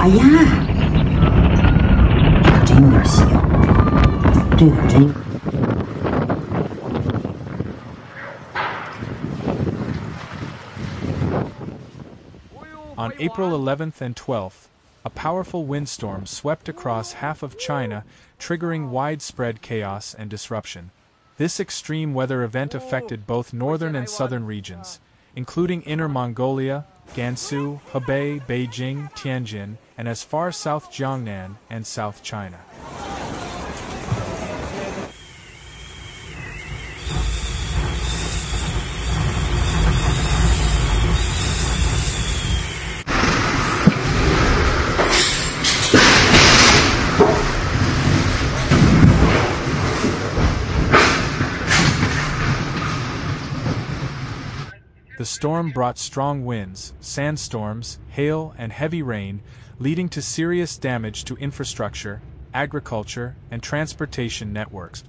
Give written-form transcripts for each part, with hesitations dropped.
哎呀，这真有点邪乎，这可真。On April 11th and 12th, a powerful windstorm swept across half of China, triggering widespread chaos and disruption. This extreme weather event affected both northern and southern regions, including Inner Mongolia, Gansu, Hebei, Beijing, Tianjin, and as far south Jiangnan and South China. The storm brought strong winds, sandstorms, hail, and heavy rain, leading to serious damage to infrastructure, agriculture, and transportation networks.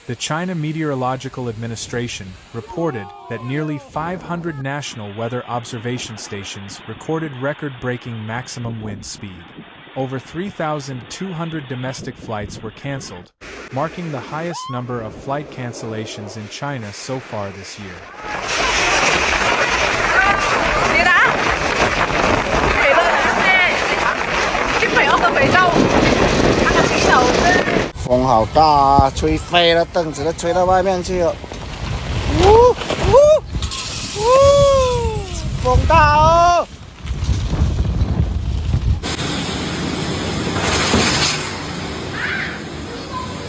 The China Meteorological Administration reported that nearly 500 national weather observation stations recorded record-breaking maximum wind speed. Over 3,200 domestic flights were canceled, marking the highest number of flight cancellations in China so far this year. 风好大啊，吹飞了凳子，都吹到外面去了。呜呜呜，风大哦！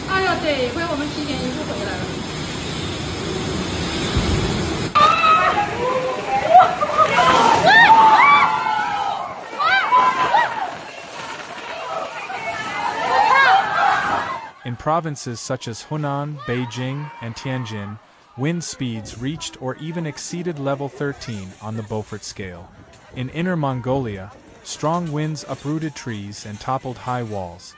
哎呀，得亏我们提前一步回来了。 In provinces such as Hunan, Beijing, and Tianjin, wind speeds reached or even exceeded level 13 on the Beaufort scale. In Inner Mongolia, strong winds uprooted trees and toppled high walls.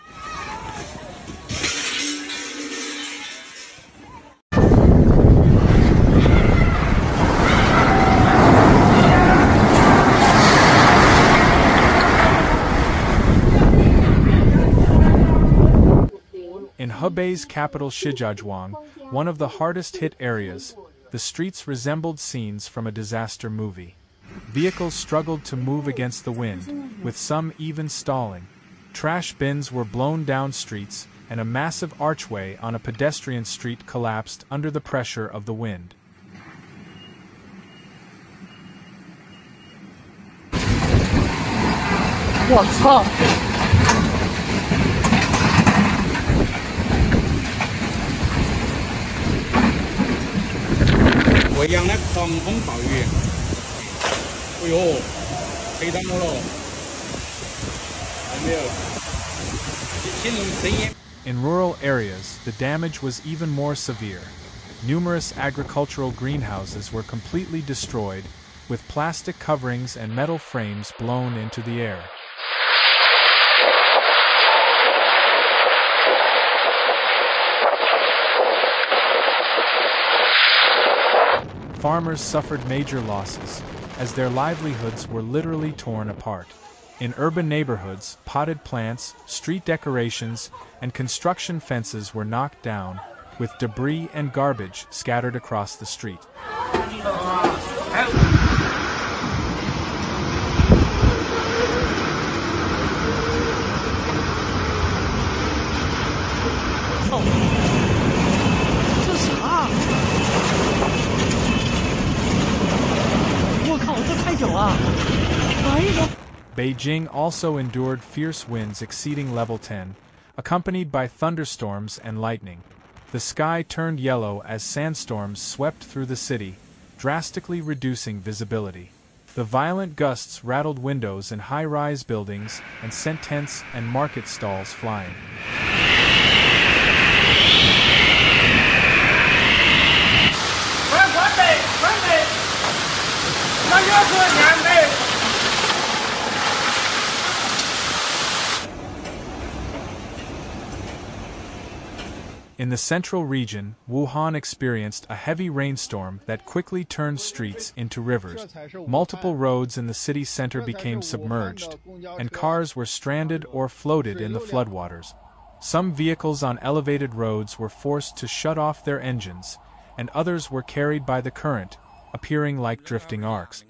In Hebei's capital Shijiazhuang, one of the hardest-hit areas, the streets resembled scenes from a disaster movie. Vehicles struggled to move against the wind, with some even stalling. Trash bins were blown down streets, and a massive archway on a pedestrian street collapsed under the pressure of the wind. What's up?贵阳的狂风暴雨，哎呦，黑到我了，看到没有？听那声音。 In rural areas, the damage was even more severe. Numerous agricultural greenhouses were completely destroyed, with plastic coverings and metal frames blown into the air. Farmers suffered major losses, as their livelihoods were literally torn apart. In urban neighborhoods, potted plants, street decorations, and construction fences were knocked down, with debris and garbage scattered across the street. Beijing also endured fierce winds exceeding level 10, accompanied by thunderstorms and lightning. The sky turned yellow as sandstorms swept through the city, drastically reducing visibility. The violent gusts rattled windows in high-rise buildings and sent tents and market stalls flying. In the central region, Wuhan experienced a heavy rainstorm that quickly turned streets into rivers. Multiple roads in the city center became submerged, and cars were stranded or floated in the floodwaters. Some vehicles on elevated roads were forced to shut off their engines, and others were carried by the current, appearing like drifting arcs.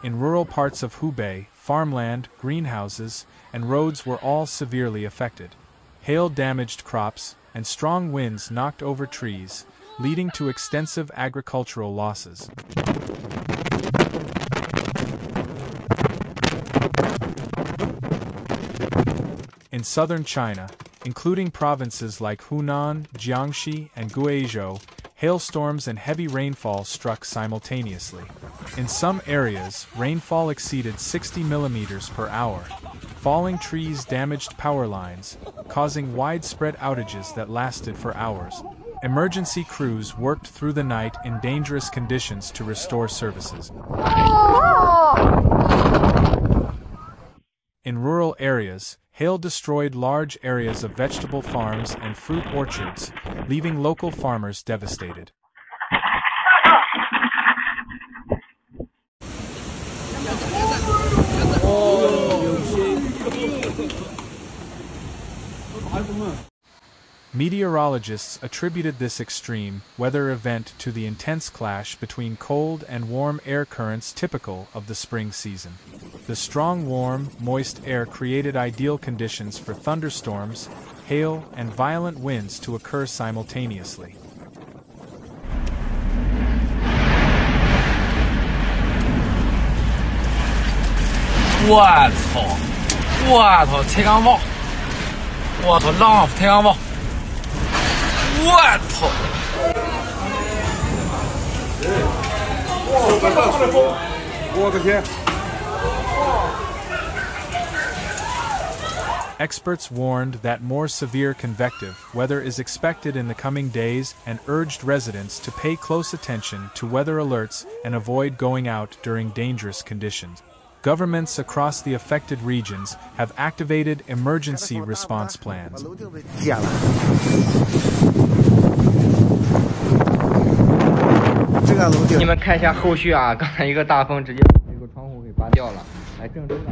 In rural parts of Hebei, farmland, greenhouses, and roads were all severely affected. Hail damaged crops, and strong winds knocked over trees, leading to extensive agricultural losses. In southern China, including provinces like Hunan, Jiangxi, and Guizhou, hailstorms and heavy rainfall struck simultaneously. In some areas, rainfall exceeded 60 millimeters per hour. Falling trees damaged power lines, causing widespread outages that lasted for hours. Emergency crews worked through the night in dangerous conditions to restore services. In rural areas, hail destroyed large areas of vegetable farms and fruit orchards, leaving local farmers devastated. Meteorologists attributed this extreme weather event to the intense clash between cold and warm air currents typical of the spring season. The strong, warm, moist air created ideal conditions for thunderstorms, hail, and violent winds to occur simultaneously. Experts warned that more severe convective weather is expected in the coming days and urged residents to pay close attention to weather alerts and avoid going out during dangerous conditions. Governments across the affected regions have activated emergency response plans. 你们看一下后续啊，刚才一个大风直接把这个窗户给拔掉了，来郑州的。